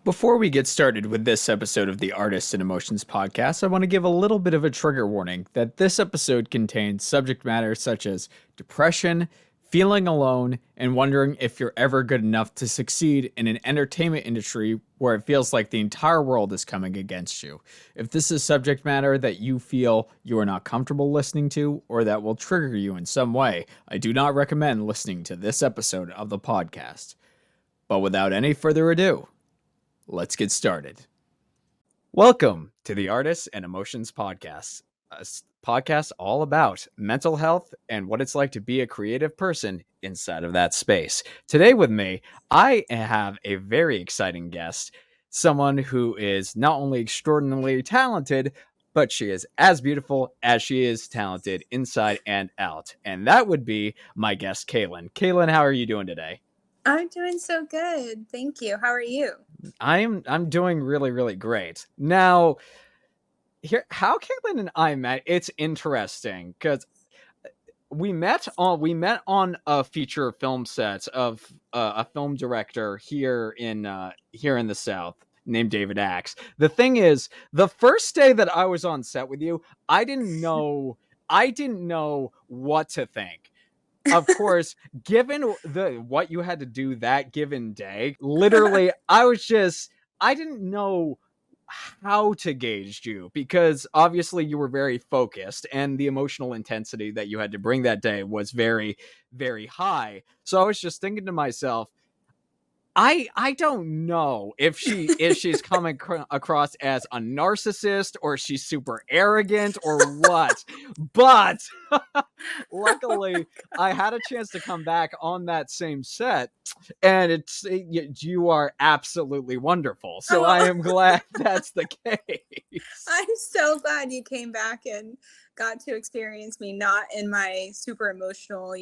Before we get started with this episode of the Artists and Emotions podcast, I want to give a little bit of a trigger warning that this episode contains subject matter such as depression, feeling alone, and wondering if you're ever good enough to succeed in an entertainment industry where it feels like the entire world is coming against you. If this is subject matter that you feel you are not comfortable listening to or that will trigger you in some way, I do not recommend listening to this episode of the podcast. But without any further ado, let's get started. Welcome to the Artists and Emotions podcast, a podcast all about mental health and what it's like to be a creative person inside of that space. Today with me, I have a very exciting guest, someone who is not only extraordinarily talented, but she is as beautiful as she is talented inside and out. And that would be my guest, Caylin. Caylin, how are you doing today? I'm doing so good. Thank you. How are you? I'm doing really, really great. Now, here, how Caitlin and I met, it's interesting because we met on a feature film set of a film director here in the South named David Axe. The thing is, the first day that I was on set with you, I didn't know what to think. Of course, given what you had to do that given day, literally, I didn't know how to gauge you because obviously you were very focused and the emotional intensity that you had to bring that day was very, very high. So I was just thinking to myself, I don't know if she's coming across as a narcissist or she's super arrogant or what, but luckily I had a chance to come back on that same set, and you are absolutely wonderful. So I am glad that's the case. I'm so glad you came back and got to experience me not in my super emotional,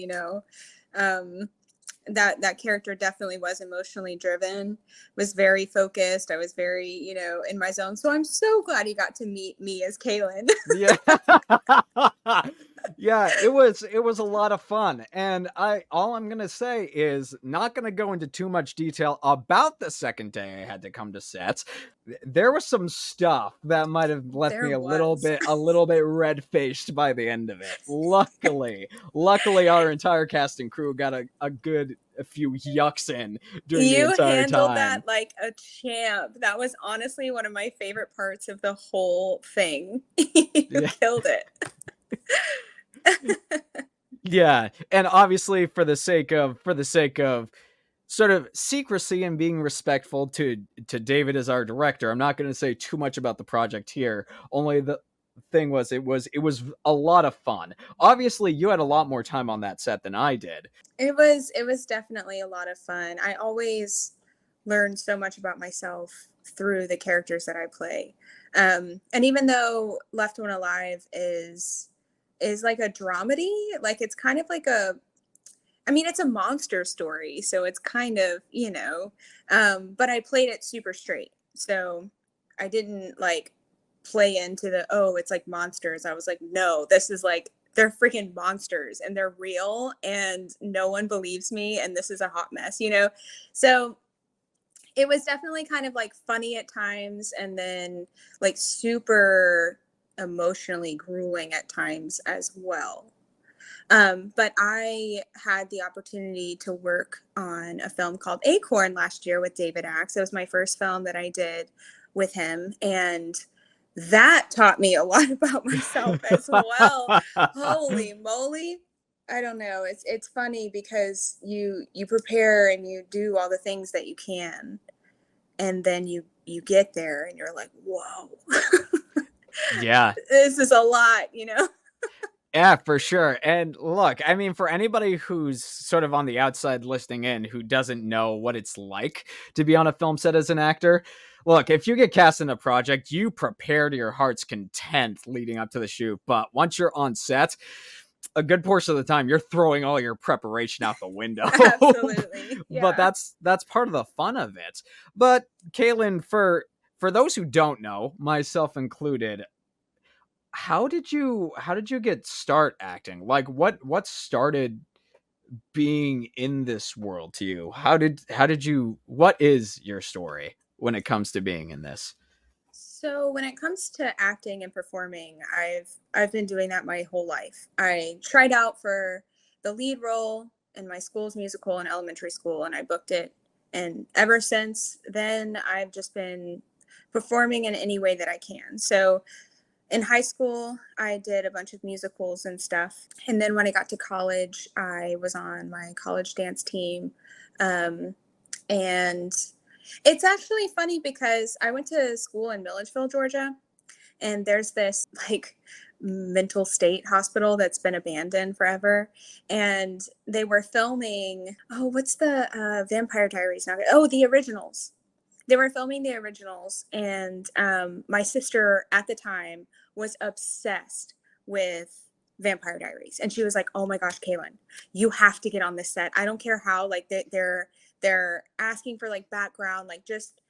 that character definitely was emotionally driven, was very focused. I was very, in my zone. So I'm so glad you got to meet me as Caylin. Yeah. Yeah, it was a lot of fun. And all I'm going to say is not going to go into too much detail about the second day I had to come to sets. There was some stuff that might have left me a little bit red-faced by the end of it. Luckily our entire cast and crew got a few yucks in during the entire time. You handled that like a champ. That was honestly one of my favorite parts of the whole thing. You killed it. Yeah, and obviously for the sake of sort of secrecy and being respectful to David as our director, I'm not going to say too much about the project here. Only the thing was it was a lot of fun. Obviously you had a lot more time on that set than I did. It was definitely a lot of fun. I always learn so much about myself through the characters that I play. And even though Left One Alive is like a dramedy, like it's kind of like it's a monster story, so it's kind of, but I played it super straight. So I didn't like play into it's like monsters. I was like, no, this is like, they're freaking monsters and they're real and no one believes me and this is a hot mess, So it was definitely kind of like funny at times and then like super emotionally grueling at times as well. But I had the opportunity to work on a film called Acorn last year with David Axe. It was my first film that I did with him, and that taught me a lot about myself as well. Holy moly. I don't know. It's funny because you prepare and you do all the things that you can, and then you get there and you're like, whoa. Yeah. This is a lot, Yeah, for sure. And look, I mean, for anybody who's sort of on the outside listening in who doesn't know what it's like to be on a film set as an actor, look, if you get cast in a project, you prepare to your heart's content leading up to the shoot. But once you're on set, a good portion of the time, you're throwing all your preparation out the window. Absolutely. Yeah. But that's part of the fun of it. But Caylin, for those who don't know, myself included, how did you get start acting? Like what started being in this world to you? How did you, what is your story? when it comes to being in this? So when it comes to acting and performing, I've been doing that my whole life. I tried out for the lead role in my school's musical in elementary school, and I booked it. And ever since then, I've just been performing in any way that I can. So in high school, I did a bunch of musicals and stuff. And then when I got to college, I was on my college dance team. Um, and it's actually funny because I went to school in Milledgeville, Georgia, and there's this like mental state hospital that's been abandoned forever. And they were filming, oh, what's the Vampire Diaries now? Oh, the originals. They were filming the originals, and my sister at the time was obsessed with Vampire Diaries, and she was like, "Oh my gosh, Caylin, you have to get on this set. I don't care how like they're asking for like background, like just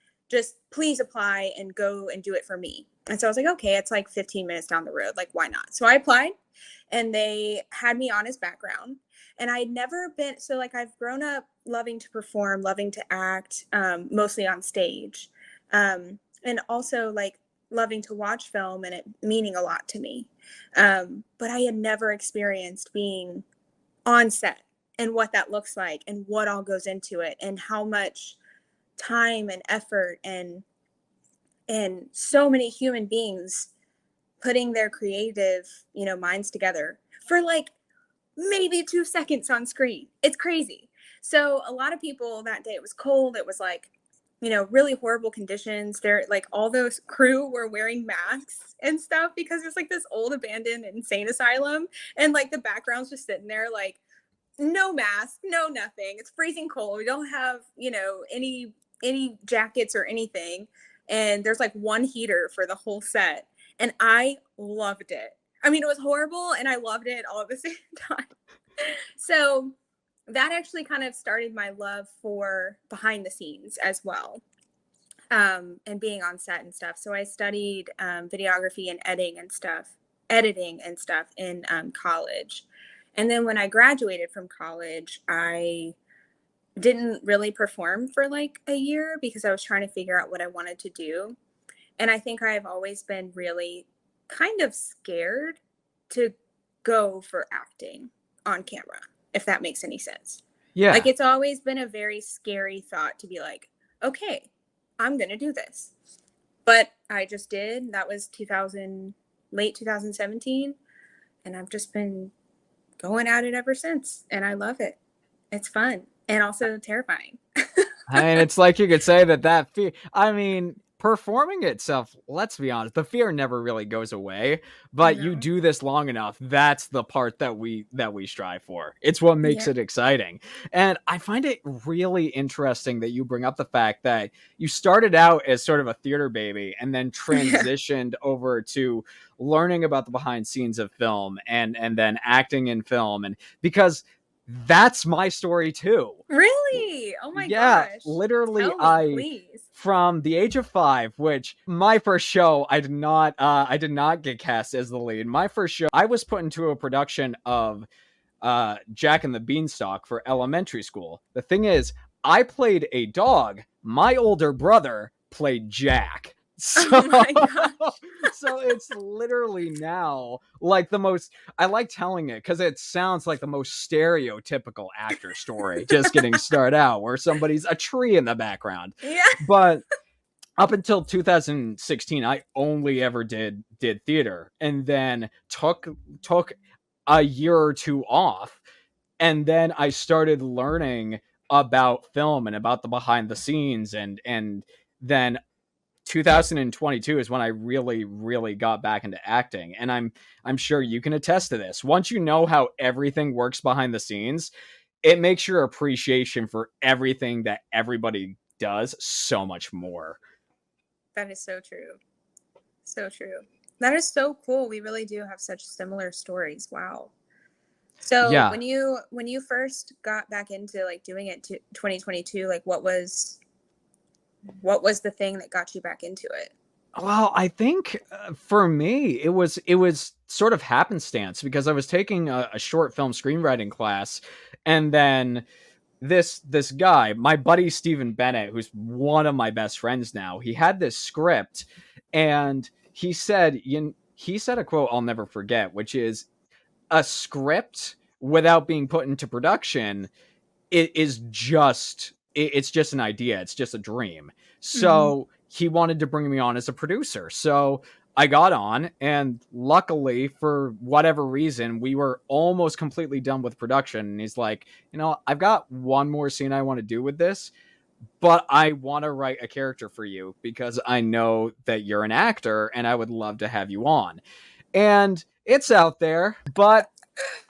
please apply and go and do it for me." And so I was like, "Okay, it's like 15 minutes down the road, like why not?" So I applied, and they had me on as background. And I'd never been, so like I've grown up loving to perform, loving to act, mostly on stage, and also like loving to watch film and it meaning a lot to me. But I had never experienced being on set and what that looks like and what all goes into it and how much time and effort and so many human beings putting their creative, minds together for like maybe 2 seconds on screen. It's crazy. So a lot of people that day, it was cold. It was like, really horrible conditions. They're like all those crew were wearing masks and stuff because it's like this old abandoned insane asylum. And like the background's just sitting there like no mask, no nothing. It's freezing cold. We don't have, any jackets or anything. And there's like one heater for the whole set. And I loved it. I mean, it was horrible and I loved it all at the same time. So that actually kind of started my love for behind the scenes as well, and being on set and stuff. So I studied videography and editing and stuff in college. And then when I graduated from college, I didn't really perform for like a year because I was trying to figure out what I wanted to do. And I think I've always been really kind of scared to go for acting on camera, if that makes any sense. Yeah. Like it's always been a very scary thought to be like, okay, I'm going to do this. But I just did. That was late 2017. And I've just been going at it ever since. And I love it. It's fun and also terrifying. I mean, it's like you could say that fear, I mean, performing itself, let's be honest, the fear never really goes away, but you do this long enough, that's the part that we strive for. It's what makes it exciting. And I find it really interesting that you bring up the fact that you started out as sort of a theater baby and then transitioned over to learning about the behind scenes of film and then acting in film. And because that's my story too. Really? Oh my gosh. Yeah, literally. Tell me, please. From the age of 5, which my first show, I did not get cast as the lead. My first show, I was put into a production of Jack and the Beanstalk for elementary school. The thing is, I played a dog. My older brother played Jack. So, oh my gosh. So it's literally now like the most, I like telling it because it sounds like the most stereotypical actor story, just getting started out where somebody's a tree in the background. Yeah. But up until 2016, I only ever did theater and then took a year or two off. And then I started learning about film and about the behind the scenes. And then 2022 is when I really got back into acting. And I'm sure you can attest to this. Once you know how everything works behind the scenes, it makes your appreciation for everything that everybody does so much more. That is so true. So true. That is so cool. We really do have such similar stories. Wow. So yeah. when you first got back into like doing it to 2022, like what was the thing that got you back into it? Well, I think for me, it was sort of happenstance because I was taking a short film screenwriting class, and then this guy, my buddy Stephen Bennett, who's one of my best friends now, he had this script, and he said a quote I'll never forget, which is, a script without being put into production, it's just an idea, it's just a dream. Mm-hmm. So he wanted to bring me on as a producer, so I got on, and luckily, for whatever reason, we were almost completely done with production, and he's like, I've got one more scene I want to do with this, but I want to write a character for you because I know that you're an actor and I would love to have you on. And it's out there, but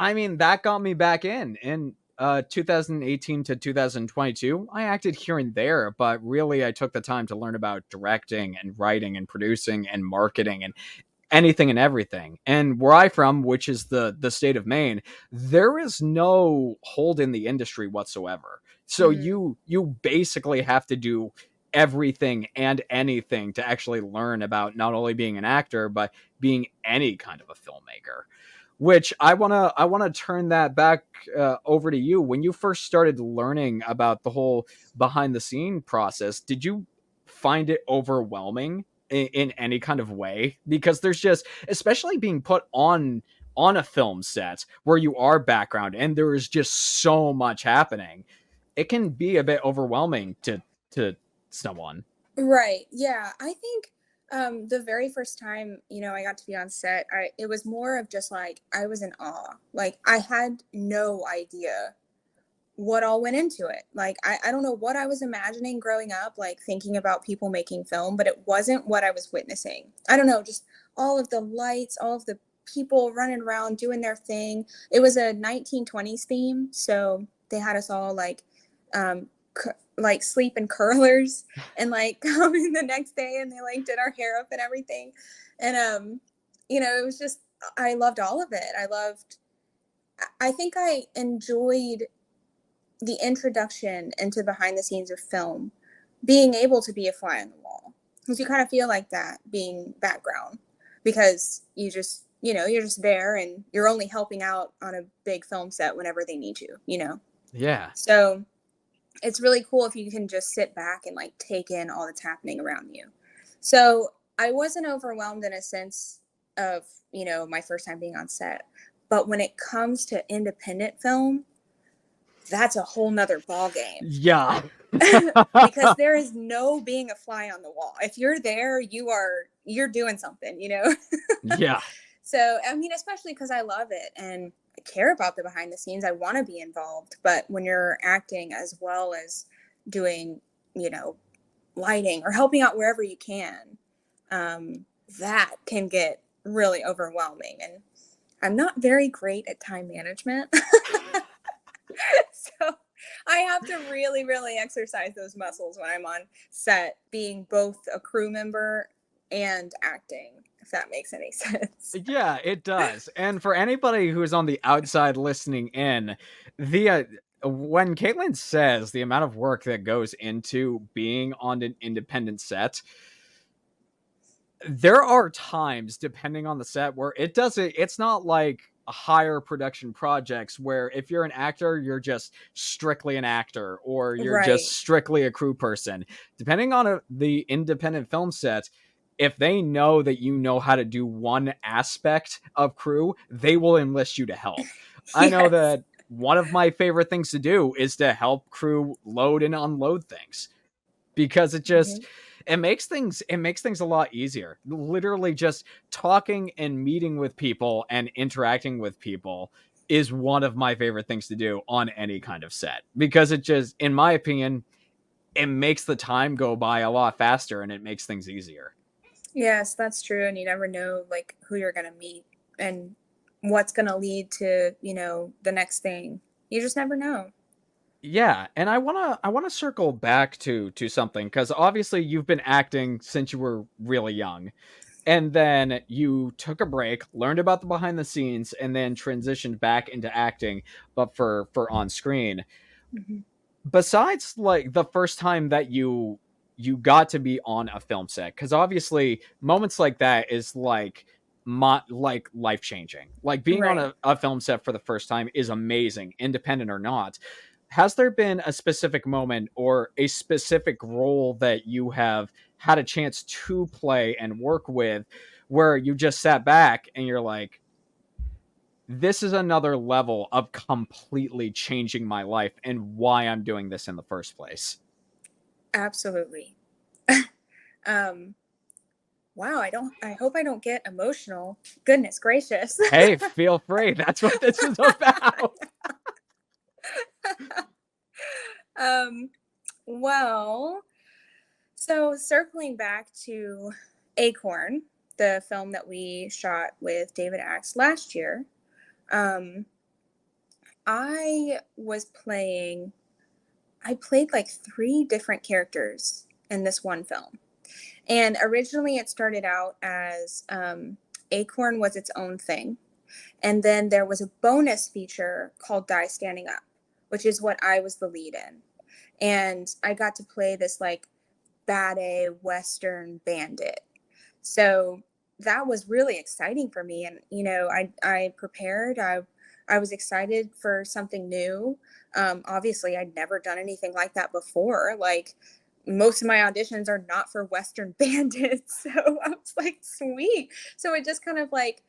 I mean, that got me back in 2018 to 2022. I acted here and there, but really I took the time to learn about directing and writing and producing and marketing and anything and everything. And where I'm from, which is the state of Maine, there is no hold in the industry whatsoever. So Mm-hmm. you basically have to do everything and anything to actually learn about not only being an actor but being any kind of a filmmaker. Which I wanna turn that back over to you. When you first started learning about the whole behind the scene process, did you find it overwhelming in any kind of way? Because there's just, especially being put on a film set where you are background and there is just so much happening, it can be a bit overwhelming to someone. Right. Yeah. I think the very first time, I got to be on set, it was more of just like I was in awe. Like I had no idea what all went into it. Like I don't know what I was imagining growing up, like thinking about people making film, but it wasn't what I was witnessing. I don't know, just all of the lights, all of the people running around doing their thing. It was a 1920s theme, so they had us all um like sleep in curlers and like come in the next day and they like did our hair up and everything. And it was just, I loved all of it. I think I enjoyed the introduction into behind the scenes of film, being able to be a fly on the wall, because you kind of feel like that being background, because you're just there and you're only helping out on a big film set whenever they need you. Yeah. So it's really cool if you can just sit back and like take in all that's happening around you. So I wasn't overwhelmed in a sense of, my first time being on set. But when it comes to independent film, that's a whole nother ball game. Yeah. Because there is no being a fly on the wall. If you're there, you're doing something. Yeah. So, I mean, especially because I love it and I care about the behind the scenes. I want to be involved. But when you're acting as well as doing, lighting or helping out wherever you can, that can get really overwhelming. And I'm not very great at time management. So I have to really, really exercise those muscles when I'm on set, being both a crew member and acting, if that makes any sense. Yeah, it does. And for anybody who is on the outside listening in, the when Caitlin says the amount of work that goes into being on an independent set, there are times, depending on the set, where it's not like higher production projects where if you're an actor, you're just strictly an actor or you're just Right. strictly a crew person. Depending on the independent film set, if they know that you know how to do one aspect of crew, they will enlist you to help. I know Yes. that one of my favorite things to do is to help crew load and unload things, because Mhm. it makes things a lot easier. Literally just talking and meeting with people and interacting with people is one of my favorite things to do on any kind of set, because it just, in my opinion, it makes the time go by a lot faster and it makes things easier. Yes, that's true. And you never know like who you're gonna meet and what's gonna lead to, the next thing. You just never know. Yeah, and I want to circle back to something, cuz obviously you've been acting since you were really young. And then you took a break, learned about the behind the scenes, and then transitioned back into acting, but for on screen. Mhm. Besides, like, the first time that you got to be on a film set, because obviously moments like that is like life changing. Like being on Right. a film set for the first time is amazing, independent or not. has there been a specific moment or a specific role that you have had a chance to play and work with where you just sat back and you're like, this is another level of completely changing my life and why I'm doing this in the first place? Absolutely. um, wow, I hope I don't get emotional. Goodness gracious. Hey, feel free. That's what this is about. um, well, so circling back to Acorn, the film that we shot with David Axe last year, um, I was playing, I played like three different characters in this one film. And originally it started out as Acorn was its own thing. And then there was a bonus feature called Die Standing Up, which is what I was the lead in. And I got to play this like bad A Western bandit. So that was really exciting for me. And, you know, I prepared, I was excited for something new. Obviously I'd never done anything like that before. Like most of my auditions are not for Western bandits. So I was like, sweet. So it just kind of like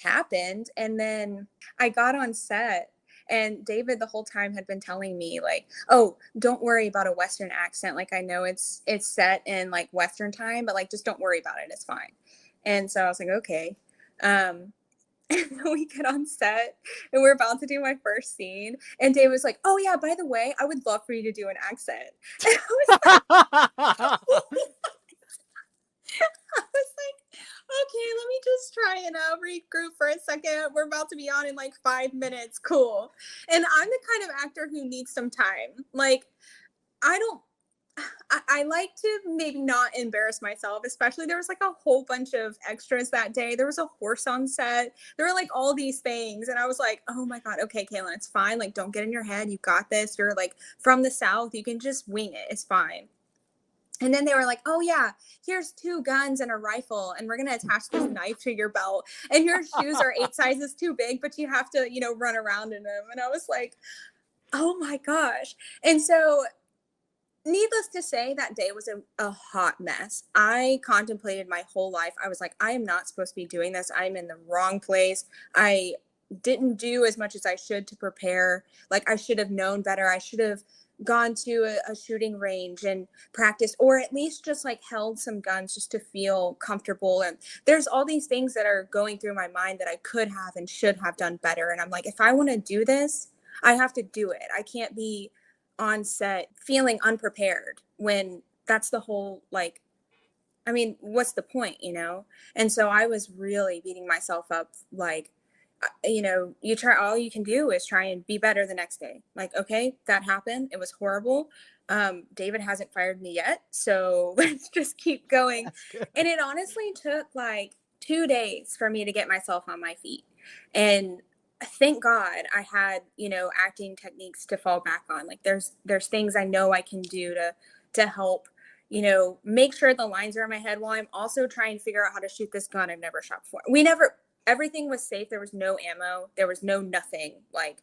happened. And then I got on set and David the whole time had been telling me like, oh, don't worry about a Western accent. Like I know it's set in like Western time, but like just don't worry about it. It's fine. And so I was like, okay. And then we get on set and we're about to do my first scene. And Dave was like, oh yeah, by the way, I would love for you to do an accent. And I was like, okay, let me just try and regroup for a second. We're about to be on in like 5 minutes. Cool. And I'm the kind of actor who needs some time. Like, I don't, I like to maybe not embarrass myself, especially there was like a whole bunch of extras that day. There was a horse on set. There were like all these things. And I was like, oh my God, okay, Caylin, it's fine. Like, don't get in your head. You got this. You're like from the South. You can just wing it. It's fine. And then they were like, oh yeah, here's 2 guns and a rifle, and we're going to attach this knife to your belt. And your shoes are 8 sizes too big, but you have to, you know, run around in them. And I was like, oh my gosh. And so needless to say, that day was a hot mess. I contemplated my whole life. I was like, I am not supposed to be doing this. I'm in the wrong place. I didn't do as much as I should to prepare. Like, I should have known better. I should have gone to a shooting range and practiced, or at least just like held some guns just to feel comfortable. And there's all these things that are going through my mind that I could have and should have done better. And I'm like, if I want to do this, I have to do it. I can't be on set feeling unprepared when that's the whole, like, I mean, what's the point, you know? And so I was really beating myself up like, you know, you try, all you can do is try and be better the next day. Like, okay, that happened. It was horrible. David hasn't fired me yet. So let's just keep going. That's good. And it honestly took like 2 days for me to get myself on my feet. And thank God I had, you know, acting techniques to fall back on. Like there's things I know I can do to help, you know, make sure the lines are in my head while I'm also trying to figure out how to shoot this gun I've never shot before. Everything was safe. There was no ammo. There was no nothing. Like,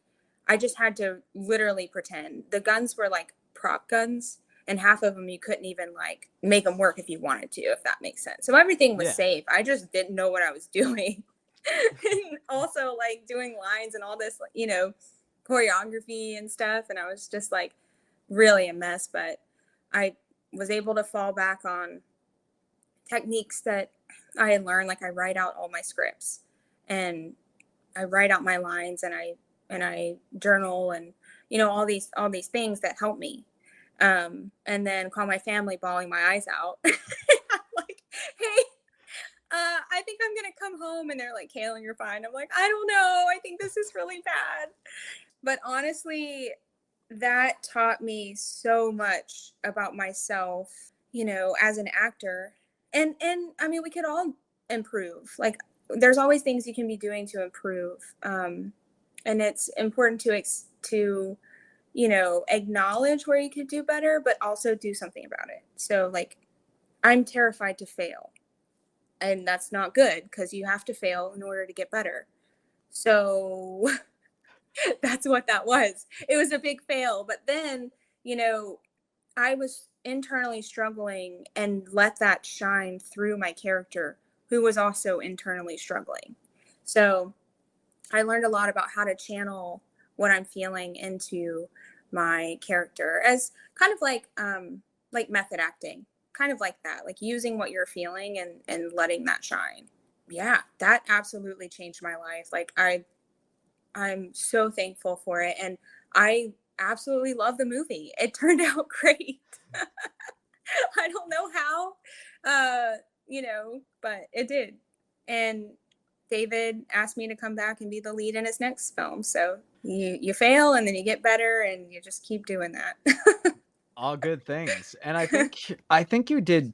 I just had to literally pretend. The guns were like prop guns, and half of them you couldn't even like make them work if you wanted to, if that makes sense. So everything was Yeah. safe. I just didn't know what I was doing. And also like doing lines and all this, you know, choreography and stuff. And I was just like really a mess, but I was able to fall back on techniques that I had learned. Like, I write out all my scripts and I write out my lines, and I journal, and you know, all these things that help me. And then call my family bawling my eyes out. I'm like, hey, I think I'm gonna come home. And they're like, Caylin, you're fine. I'm like, I don't know, I think this is really bad. But honestly, that taught me so much about myself, you know, as an actor. And I mean, we could all improve. Like, there's always things you can be doing to improve. And it's important to you know, acknowledge where you could do better, but also do something about it. So like, I'm terrified to fail, and that's not good because you have to fail in order to get better. So That's what that was. It was a big fail. But then, you know, I was internally struggling and let that shine through my character, who was also internally struggling. So I learned a lot about how to channel what I'm feeling into my character as kind of like method acting, kind of like that, like using what you're feeling and letting that shine. Yeah, that absolutely changed my life. Like I'm so thankful for it, and I absolutely love the movie. It turned out great. I don't know how, but it did. And David asked me to come back and be the lead in his next film. So you fail and then you get better and you just keep doing that. All good things. And I think you did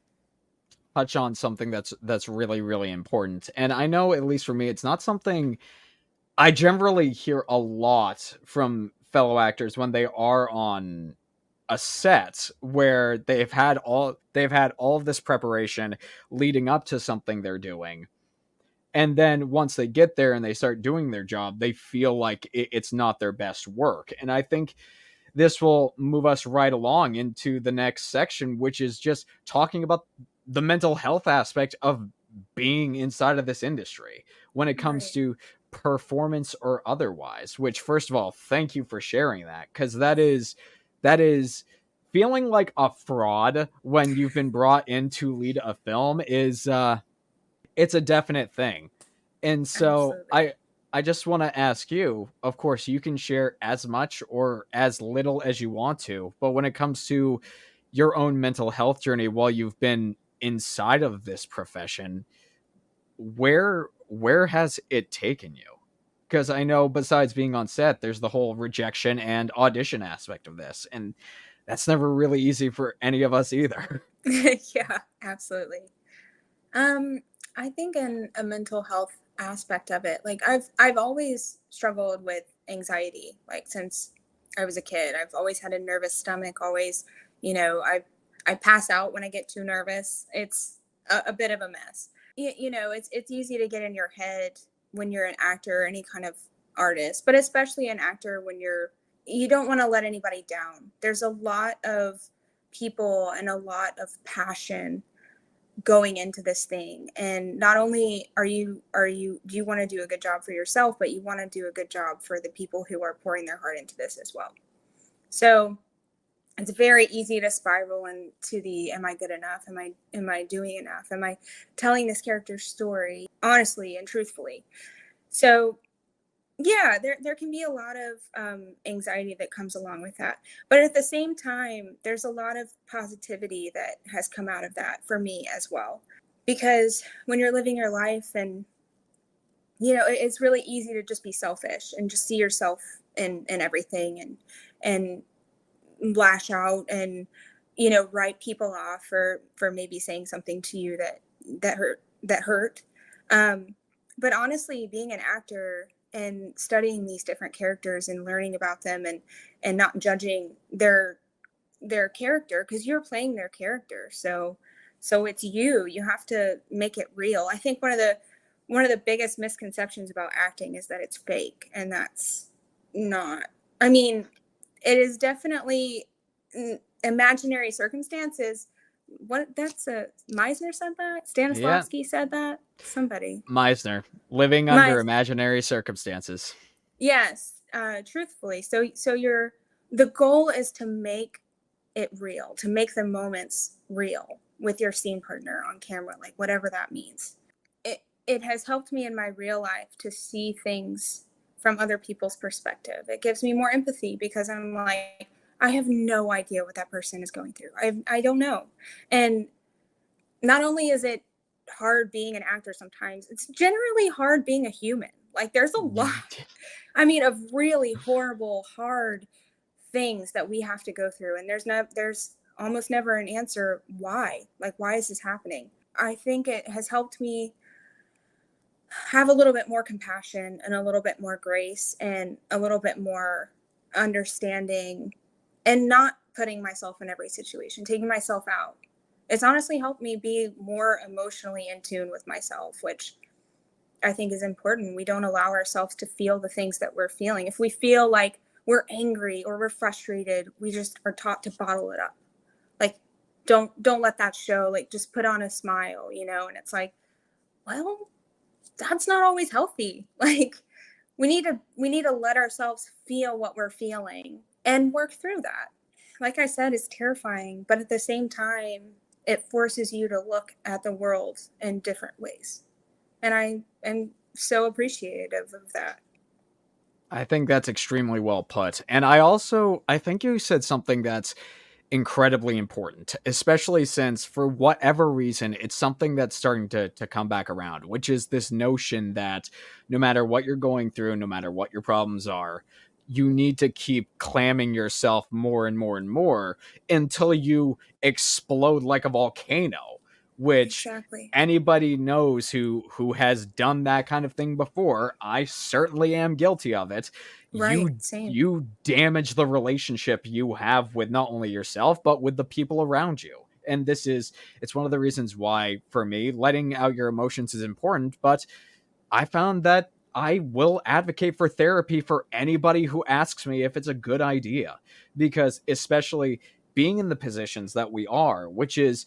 touch on something that's really really important. And I know, at least for me, it's not something I generally hear a lot from fellow actors when they are on a set where they've had all of this preparation leading up to something they're doing, and then once they get there and they start doing their job, they feel like it's not their best work. And I think this will move us right along into the next section, which is just talking about the mental health aspect of being inside of this industry when it comes Right. to performance or otherwise. Which, first of all, thank you for sharing that, because that is feeling like a fraud when you've been brought in to lead a film is it's a definite thing. And so Absolutely. I just want to ask you, of course, you can share as much or as little as you want to, but when it comes to your own mental health journey while you've been inside of this profession, where has it taken you? Because I know, besides being on set, there's the whole rejection and audition aspect of this, and that's never really easy for any of us either. Yeah, absolutely. Um, I think in a mental health aspect of it, like I've always struggled with anxiety, like since I was a kid. I've always had a nervous stomach, always, I pass out when I get too nervous. It's a bit of a mess. It's easy to get in your head when you're an actor or any kind of artist, but especially an actor when you don't want to let anybody down. There's a lot of people and a lot of passion going into this thing, and not only do you want to do a good job for yourself, but you want to do a good job for the people who are pouring their heart into this as well. So it's very easy to spiral into the am I good enough, am I doing enough, am I telling this character's story honestly and truthfully. So yeah, there can be a lot of anxiety that comes along with that, but at the same time there's a lot of positivity that has come out of that for me as well, because when you're living your life, and it's really easy to just be selfish and just see yourself in everything, and lash out and write people off for maybe saying something to you that hurt. um but honestly, being an actor and studying these different characters and learning about them, and not judging their character, because you're playing their character, so it's you have to make it real. I think one of the biggest misconceptions about acting is that it's fake, and that's not. I mean, it is definitely imaginary circumstances. What that's a Meisner said that? Yeah, Stanislavski said that? Somebody. Meisner, living under Meisner. imaginary circumstances. Yes, truthfully. So the goal is to make it real, to make the moments real with your scene partner on camera, like whatever that means. It has helped me in my real life to see things from other people's perspective. It gives me more empathy, because I'm like, I have no idea what that person is going through. I don't know. And not only is it hard being an actor sometimes, it's generally hard being a human. Like there's a lot, I mean, of really horrible, hard things that we have to go through. And there's almost never an answer why. Like, why is this happening? I think it has helped me have a little bit more compassion and a little bit more grace and a little bit more understanding, and not putting myself in every situation, taking myself out. It's honestly helped me be more emotionally in tune with myself, which I think is important. We don't allow ourselves to feel the things that we're feeling. If we feel like we're angry or we're frustrated, we just are taught to bottle it up. Like, don't let that show. Like, just put on a smile, you know? And it's like, well, that's not always healthy. Like, we need to let ourselves feel what we're feeling and work through that. Like I said, it's terrifying, but at the same time, it forces you to look at the world in different ways. And I am so appreciative of that. I think that's extremely well put. And I think you said something that's incredibly important, especially since for whatever reason, it's something that's starting to come back around, which is this notion that no matter what you're going through, no matter what your problems are, you need to keep clamming yourself more and more and more until you explode like a volcano, which Exactly. anybody knows who has done that kind of thing before. I certainly am guilty of it. Right. you Same. you damage the relationship you have with not only yourself but with the people around you. And it's one of the reasons why for me letting out your emotions is important. But I found that I will advocate for therapy for anybody who asks me if it's a good idea, because especially being in the positions that we are, which is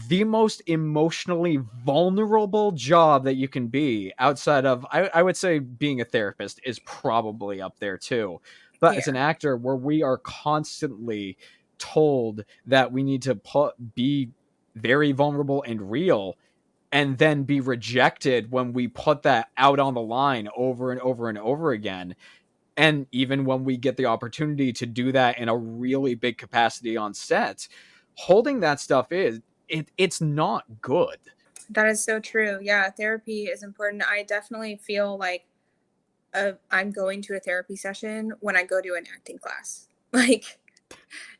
the most emotionally vulnerable job that you can be outside of, I would say being a therapist is probably up there too. But as an Yeah. actor, where we are constantly told that we need to be very vulnerable and real, and then be rejected when we put that out on the line over and over and over again. And even when we get the opportunity to do that in a really big capacity on set, holding that stuff it's not good. That is so true. Yeah, therapy is important. I definitely feel like I'm going to a therapy session when I go to an acting class. Like,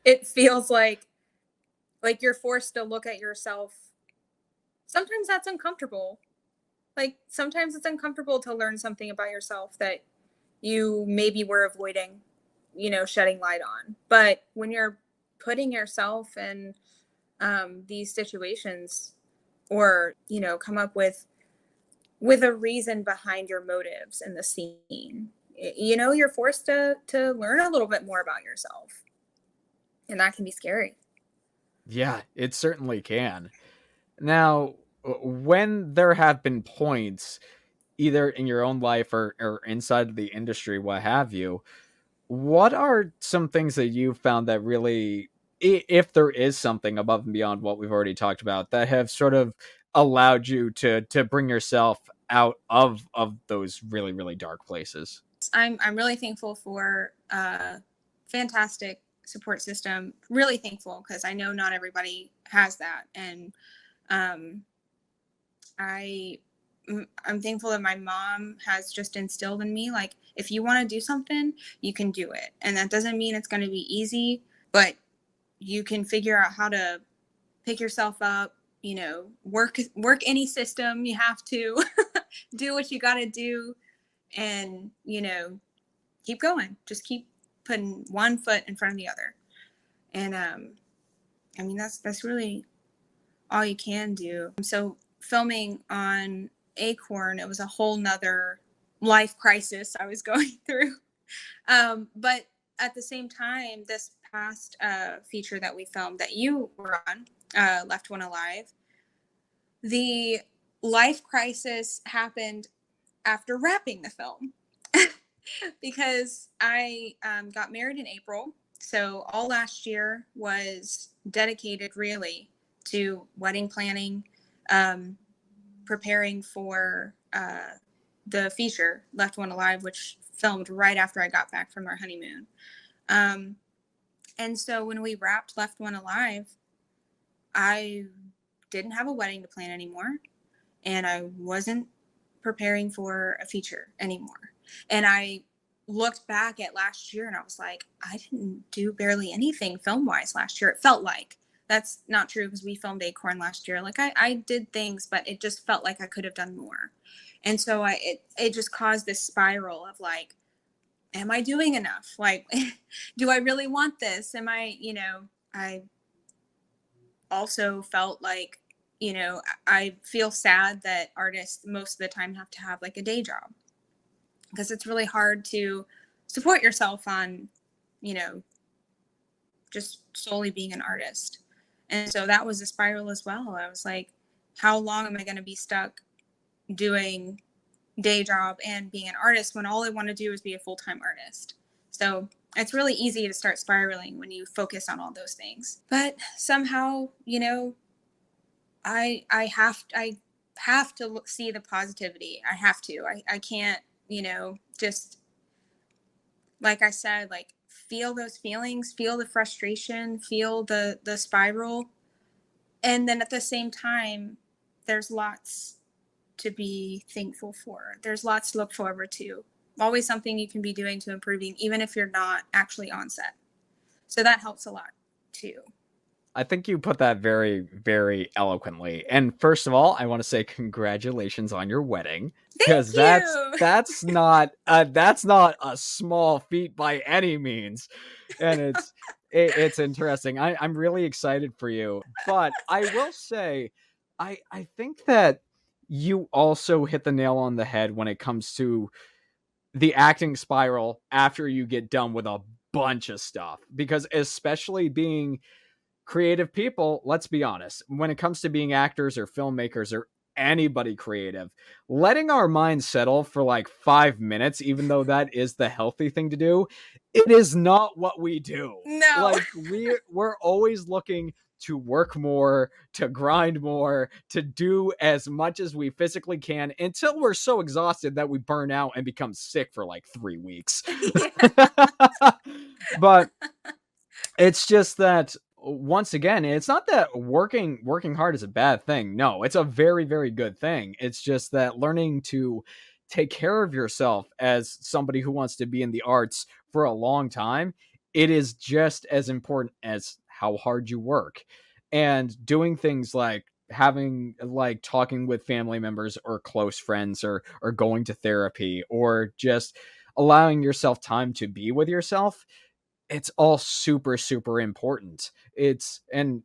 it feels like you're forced to look at yourself. Sometimes that's uncomfortable. Like, sometimes it's uncomfortable to learn something about yourself that you maybe were avoiding, shedding light on. But when you're putting yourself in these situations, or come up with a reason behind your motives in the scene, you're forced to learn a little bit more about yourself, and that can be scary. Yeah, it certainly can. Now, when there have been points, either in your own life or inside of the industry, what have you, what are some things that you've found that really, if there is something above and beyond what we've already talked about, that have sort of allowed you to bring yourself out of those really really dark places? I'm really thankful for fantastic support system. Really thankful, because I know not everybody has that. And um I I'm thankful that my mom has just instilled in me, like, if you want to do something, you can do it. And that doesn't mean it's going to be easy, but you can figure out how to pick yourself up, work any system you have to, do what you got to do, and keep going. Just keep putting one foot in front of the other. And I mean, that's really all you can do. So filming on Acorn, it was a whole nother life crisis I was going through. But at the same time, this past feature that we filmed that you were on, Left One Alive, the life crisis happened after wrapping the film. Because I got married in April. So all last year was dedicated really to wedding planning, um, preparing for the feature Left One Alive, which filmed right after I got back from our honeymoon. Um, and so when we wrapped Left One Alive, I didn't have a wedding to plan anymore, and I wasn't preparing for a feature anymore. And I looked back at last year and I was like, I didn't do barely anything film wise last year. It felt like that's not true, because we filmed Acorn last year. Like, I did things, but it just felt like I could have done more. And so it just caused this spiral of like, am I doing enough? Like, do I really want this? I also felt like you know, I feel sad that artists most of the time have to have like a day job, because it's really hard to support yourself on, you know, just solely being an artist. And so that was a spiral as well. I was like, how long am I going to be stuck doing day job and being an artist when all I want to do is be a full-time artist? So it's really easy to start spiraling when you focus on all those things. But somehow, you know, I have to see the positivity. I have to. I can't, you know, just like I said, like feel those feelings, feel the frustration, feel the spiral, and then at the same time, there's lots to be thankful for. There's lots to look forward to. Always something you can be doing to improving, even if you're not actually on set. So that helps a lot too. I think you put that very, very eloquently. And first of all, I want to say congratulations on your wedding, Thank because that's you. that's not that's not a small feat by any means, and it's interesting. I'm really excited for you, but I will say, I think that you also hit the nail on the head when it comes to the acting spiral after you get done with a bunch of stuff, because especially being creative people, let's be honest, when it comes to being actors or filmmakers or anybody creative, letting our minds settle for like 5 minutes, even though that is the healthy thing to do, it is not what we do. No. Like we're always looking to work more, to grind more, to do as much as we physically can until we're so exhausted that we burn out and become sick for like 3 weeks. Yeah. But it's just that, once again, it's not that working hard is a bad thing. No, it's a very, very good thing. It's just that learning to take care of yourself as somebody who wants to be in the arts for a long time, it is just as important as how hard you work. And doing things like having, like, talking with family members or close friends, or going to therapy, or just allowing yourself time to be with yourself, it's all super, super important. And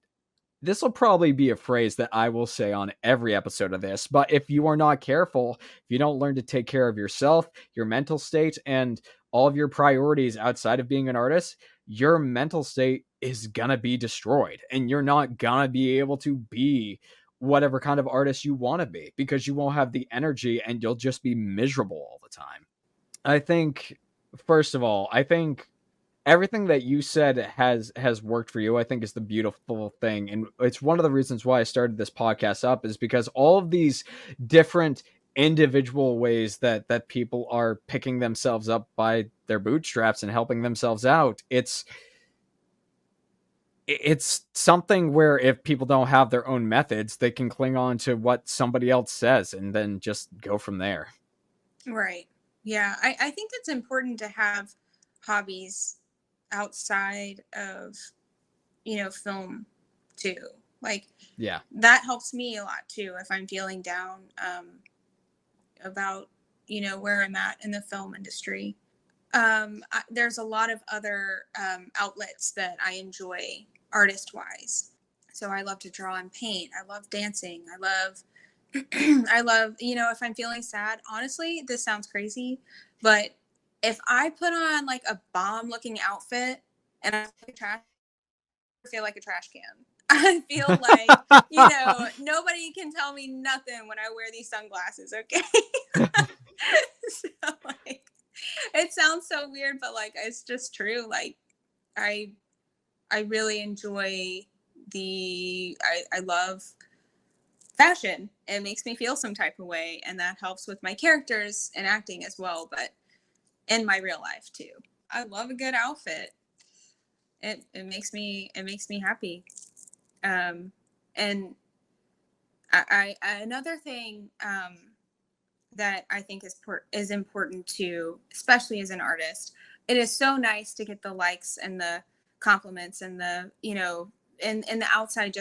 this will probably be a phrase that I will say on every episode of this, but if you are not careful, if you don't learn to take care of yourself, your mental state, and all of your priorities outside of being an artist, your mental state is gonna be destroyed, and you're not gonna be able to be whatever kind of artist you want to be, because you won't have the energy and you'll just be miserable all the time. I think, first of all, I think everything that you said has worked for you. I think is the beautiful thing, and it's one of the reasons why I started this podcast up, is because all of these different individual ways that people are picking themselves up by their bootstraps and helping themselves out, it's something where if people don't have their own methods, they can cling on to what somebody else says and then just go from there. Right. Yeah. I think it's important to have hobbies outside of, you know, film too. Like Yeah. that helps me a lot too if I'm feeling down about, you know, where I'm at in the film industry. There's a lot of other outlets that I enjoy artist wise. So I love to draw and paint. I love dancing. I love I love, you know, if I'm feeling sad, honestly, this sounds crazy, but if I put on like a bomb looking outfit and I feel like a trash can. I feel like, you know, nobody can tell me nothing when I wear these sunglasses, okay? So like it sounds so weird, but like it's just true. Like I I really enjoy I love fashion. It makes me feel some type of way, and that helps with my characters and acting as well, but in my real life too. I love a good outfit. It makes me happy. And another thing that I think is important too, especially as an artist. It is so nice to get the likes and the compliments and the, you know, and the outside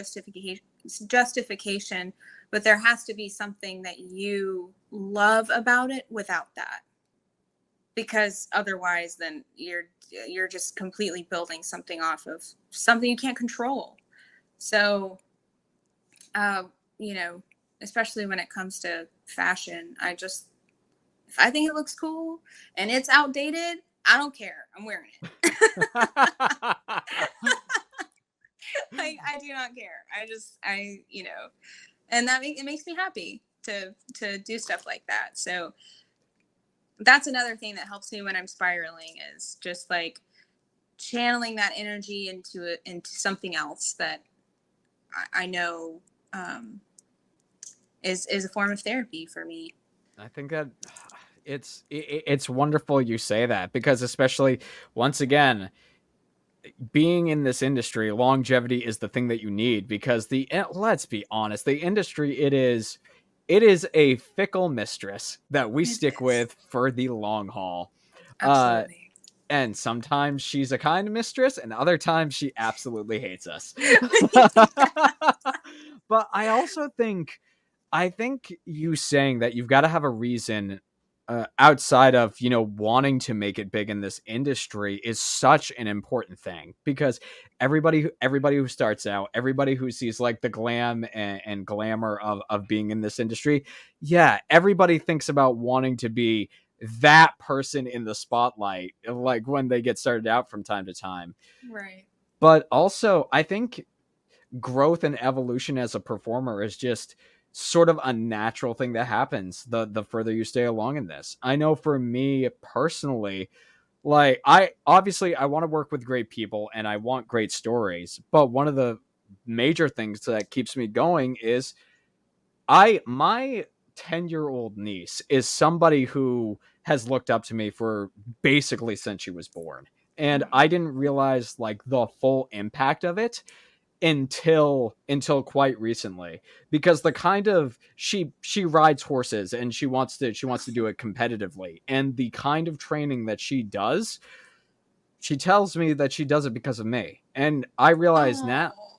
justification, but there has to be something that you love about it without that. Because otherwise then you're just completely building something off of something you can't control. So uh, you know, especially when it comes to fashion, if I think it looks cool and it's outdated, I don't care. I'm wearing it. Like, I do not care. You know, and it makes me happy to do stuff like that. So that's another thing that helps me when I'm spiraling, is just like channeling that energy into something else that I know is a form of therapy for me. I think that it's wonderful you say that, because especially once again, being in this industry, longevity is the thing that you need, because let's be honest, the industry, it is a fickle mistress that we It stick is. with for the long haul. Uh Absolutely. and sometimes she's a kind mistress, and other times she absolutely hates us. But I think you saying that you've got to have a reason, outside of, wanting to make it big in this industry, is such an important thing, because everybody who starts out, everybody who sees like the glam and glamour of being in this industry, yeah, everybody thinks about wanting to be that person in the spotlight, like when they get started out from time to time. Right. But also, I think growth and evolution as a performer is just sort of a natural thing that happens the further you stay along in this. I know for me personally, like, I want to work with great people and I want great stories, but one of the major things that keeps me going is my 10-year-old niece is somebody who has looked up to me for basically since she was born. And Oh. I didn't realize like the full impact of it until quite recently, because the kind of she rides horses and she wants to do it competitively, and the kind of training that she does, she tells me that she does it because of me. And Oh.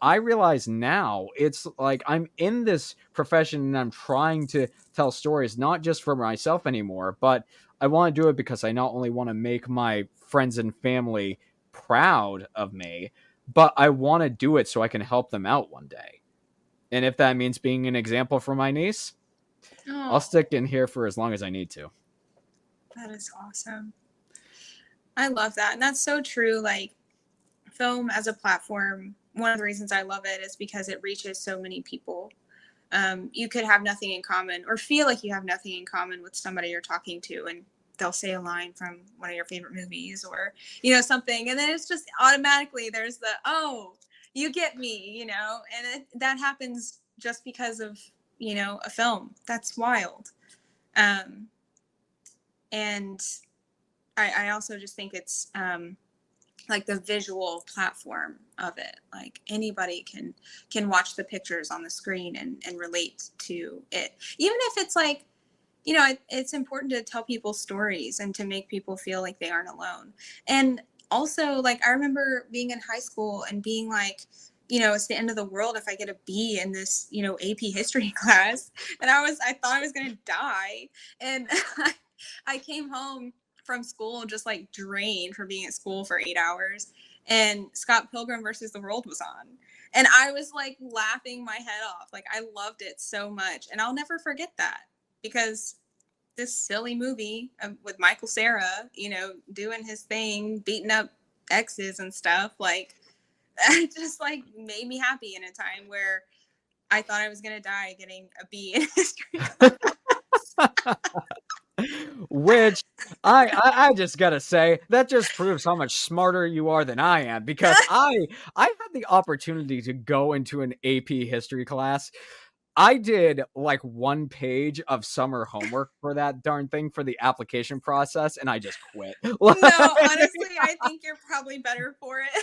I realize now it's like I'm in this profession and I'm trying to tell stories not just for myself anymore, but I want to do it because I not only want to make my friends and family proud of me, but I want to do it so I can help them out one day. And if that means being an example for my niece, I'll Oh, stick in here for as long as I need to. that is awesome. I love that. And that's so true. Like, film as a platform, one of the reasons I love it is because it reaches so many people. You could have nothing in common, or feel like you have nothing in common with somebody you're talking to, and they'll say a line from one of your favorite movies, or, you know, something. And then it's just automatically there's oh, you get me, you know, and that happens just because of, you know, a film. That's wild. Um, and I also just think it's, like the visual platform of it, like anybody can watch the pictures on the screen and relate to it, even if it's like, you know, it's important to tell people stories and to make people feel like they aren't alone. And also, like, I remember being in high school and being like, you know, it's the end of the world if I get a B in this, you know, AP history class. And I thought I was going to die. And I came home from school just like drained from being at school for 8 hours. And Scott Pilgrim versus the World was on. And I was like laughing my head off. Like, I loved it so much. And I'll never forget that, because this silly movie with Michael Cera, you know, doing his thing, beating up exes and stuff, like, it just like made me happy in a time where I thought I was gonna die getting a B in history class. Which I just gotta say, that just proves how much smarter you are than I am, because I had the opportunity to go into an AP history class. I did like 1 page of summer homework for that darn thing for the application process, and I just quit. No, honestly, I think you're probably better for it.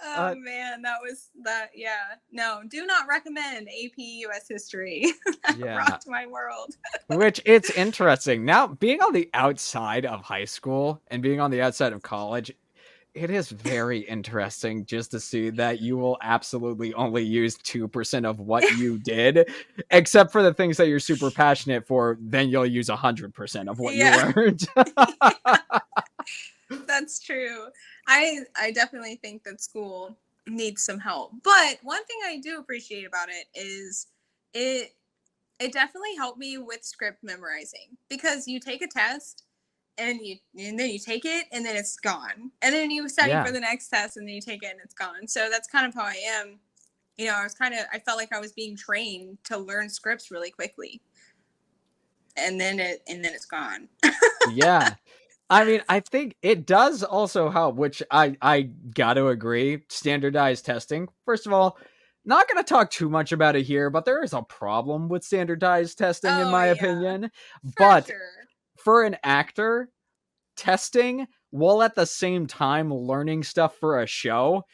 Oh uh, man, that was that. Yeah, no, do not recommend AP US history. That yeah. rocked my world. Which, it's interesting now, being on the outside of high school and being on the outside of college. It is very interesting just to see that you will absolutely only use 2% of what you did, except for the things that you're super passionate for. Then you'll use 100% of what you Yeah. learned. That's true. I definitely think that school needs some help. But one thing I do appreciate about it is it it definitely helped me with script memorizing, because you take a test and then you take it and then it's gone. And then you study Yeah. for the next test and then you take it and it's gone. So that's kind of how I am. You know, I felt like I was being trained to learn scripts really quickly. And then it's gone. Yeah. I mean, I think it does also help, which I got to agree. Standardized testing. First of all, not going to talk too much about it here, but there is a problem with standardized testing, in Oh my yeah, opinion. for But sure. for an actor, testing while at the same time learning stuff for a show,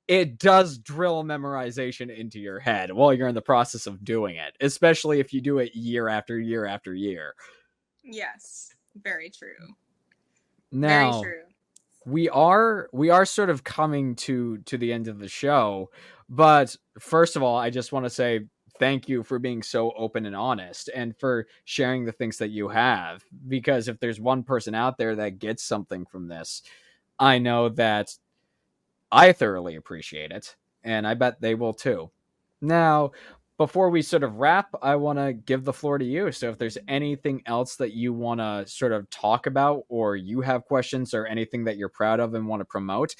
it does drill memorization into your head while you're in the process of doing it, especially if you do it year after year after year. Yes, very true. Very Now, true. we are sort of coming to the end of the show, but first of all, I just want to say thank you for being so open and honest and for sharing the things that you have, because if there's one person out there that gets something from this, I know that I thoroughly appreciate it, and I bet they will too. Now, before we sort of wrap, I want to give the floor to you. So if there's anything else that you want to sort of talk about, or you have questions or anything that you're proud of and want to promote,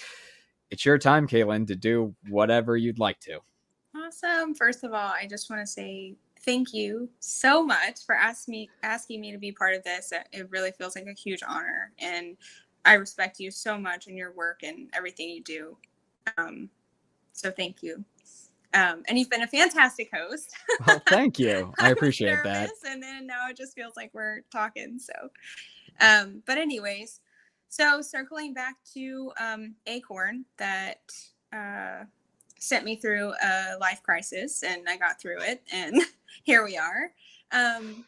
it's your time, Caylin, to do whatever you'd like to. Awesome. First of all, I just want to say thank you so much for asking me to be part of this. It really feels like a huge honor, and I respect you so much in your work and everything you do. Um, so thank you. And you've been a fantastic host. Well, thank you. I I was appreciate that. nervous, and then now it just feels like we're talking. So, but anyways, so circling back to Acorn, that uh, sent me through a life crisis, and I got through it, and here we are. Um,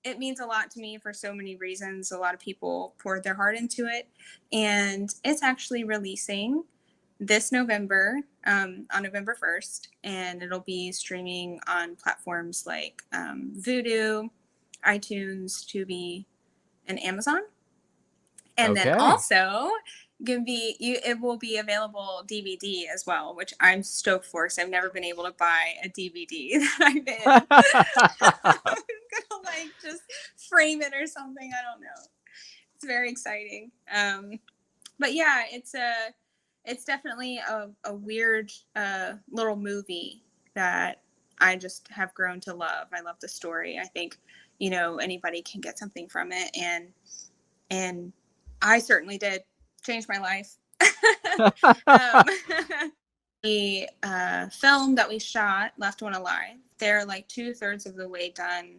it means a lot to me for so many reasons. A lot of people poured their heart into it, and it's actually releasing this November, on November 1st, and it'll be streaming on platforms like Vudu, iTunes, Tubi, and Amazon. And then Okay. also it will be available DVD as well, which I'm stoked for, because I've never been able to buy a DVD that I've been I'm gonna like just frame it or something. I don't know. It's very exciting. But yeah, it's definitely a weird little movie that I just have grown to love. I love the story. I think, you know, anybody can get something from it, and I certainly did. Change my life. um, the film that we shot, Left One Alive, they're like 2/3 of the way done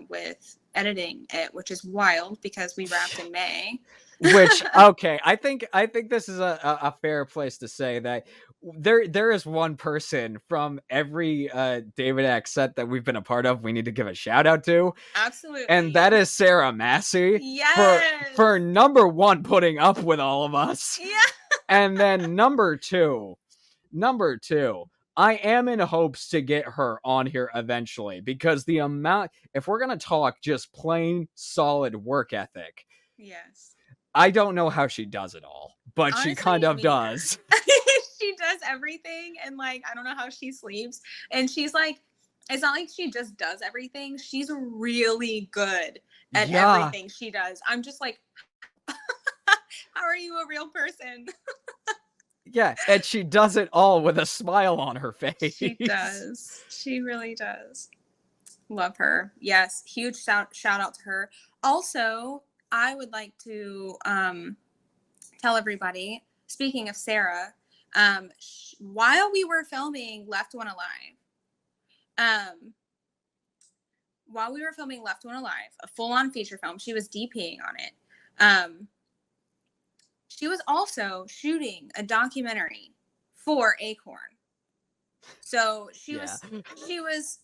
with editing it, which is wild because we wrapped in May. Which, okay, I think this is a fair place to say that there is one person from every David Axe set that we've been a part of we need to give a shout out to, and Absolutely. that is Sarah Massey Yes. for number one putting up with all of us, Yeah. and then number two, I am in hopes to get her on here eventually, because the amount, if we're gonna talk just plain solid work ethic, Yes. I don't know how she does it all, but she kind Honestly, of me either. does. She does everything, and like I don't know how she sleeps. And she's like, it's not like she just does everything. She's really good at Yeah. everything she does. I'm just like, how are you a real person? Yeah, and she does it all with a smile on her She face. does. She really does. Love her. Yes, huge shout out to her. Also, I would like to tell everybody, speaking of Sarah, while we were filming Left One Alive, um, while we were filming Left One Alive, a full-on feature film, she was DPing on it. She was also shooting a documentary for Acorn. So Yeah. she was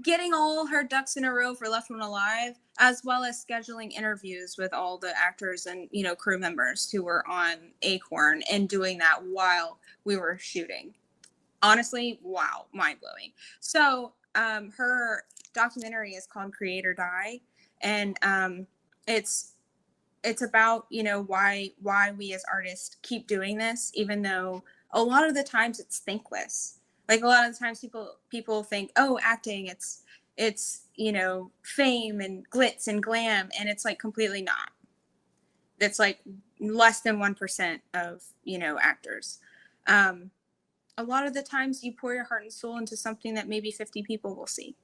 getting all her ducks in a row for Left One Alive, as well as scheduling interviews with all the actors and, you know, crew members who were on Acorn, and doing that while we were shooting. Honestly, wow, mind blowing. So her documentary is called Create or Die, and it's about, you know, why we as artists keep doing this, even though a lot of the times it's thankless. Like a lot of the times people think, oh, acting, it's fame and glitz and glam, and it's like completely not. It's like less than 1% of actors. A lot of the times you pour your heart and soul into something that maybe 50 people will see,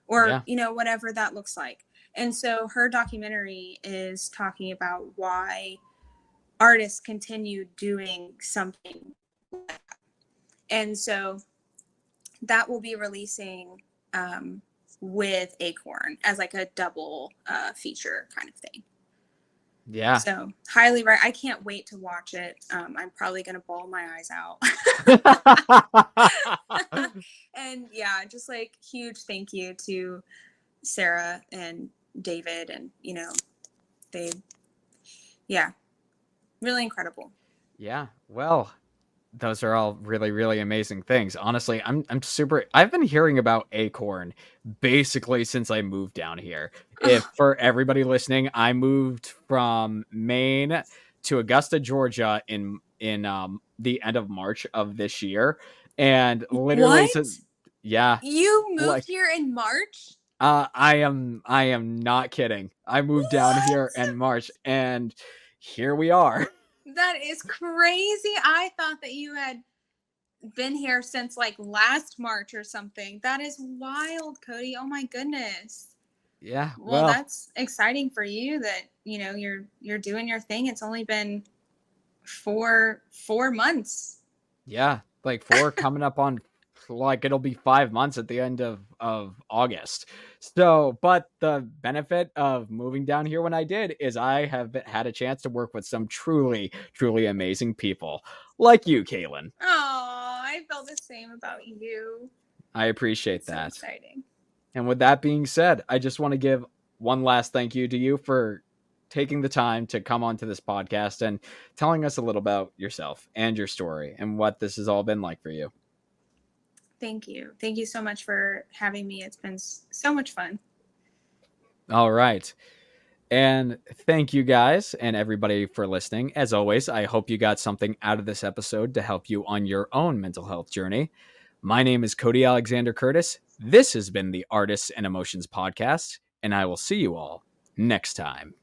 or whatever that looks like. And so her documentary is talking about why artists continue doing something like that. And so that will be releasing with Acorn as like a double feature kind of thing. Yeah. So highly right. I can't wait to watch it. I'm probably going to bawl my eyes out. And yeah, just like huge thank you to Sarah and David, and really incredible. Yeah. Well, those are all really, really amazing things. Honestly, I'm super. I've been hearing about Acorn basically since I moved down here. If for everybody listening, I moved from Maine to Augusta, Georgia in the end of March of this year, and literally, What? yeah, You moved like here in March? I am not kidding. I moved down here in March, and here we are. That is crazy. I thought that you had been here since like last March or something. That is wild, Cody. Oh my goodness. Yeah. Well, that's exciting for you that, you're doing your thing. It's only been 4 months. Yeah, like 4 coming up on, like, it'll be 5 months at the end of August. So, but the benefit of moving down here when I did is I have had a chance to work with some truly, truly amazing people like you, Caylin. Oh, I felt the same about you. I appreciate So that. exciting. And with that being said, I just want to give one last thank you to you for taking the time to come onto this podcast and telling us a little about yourself and your story and what this has all been like for you. Thank you. Thank you so much for having me. It's been so much fun. All right. And thank you guys and everybody for listening. As always, I hope you got something out of this episode to help you on your own mental health journey. My name is Cody Alexander Curtis. This has been the Artists and Emotions Podcast, and I will see you all next time.